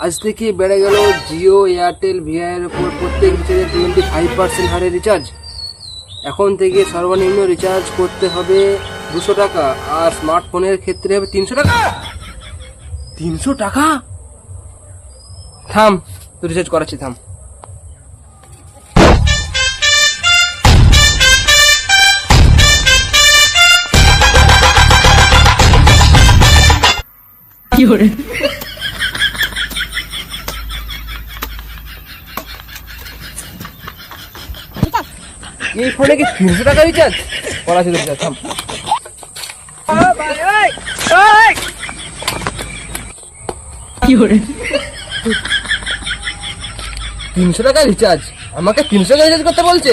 আজ থেকে বেড়ে গেল জিও এয়ারটেল ভিআই এর উপর প্রত্যেক রিচার্জে 25% হারে রিচার্জ। এখন থেকে সর্বনিম্ন রিচার্জ করতে হবে 200 টাকা, আর স্মার্টফোনের ক্ষেত্রে হবে 300 টাকা। 300 টাকা? থাম, তো রিচার্জ করাচ্ছি, থাম। কি করে? এই ফোনে কি 300 টাকা রিচার্জ করাচ্ছি? তো রিচার্জ, থাম। কি করে? 300 টাকা রিচার্জ? আমাকে 300 টাকা রিচার্জ করতে বলছে?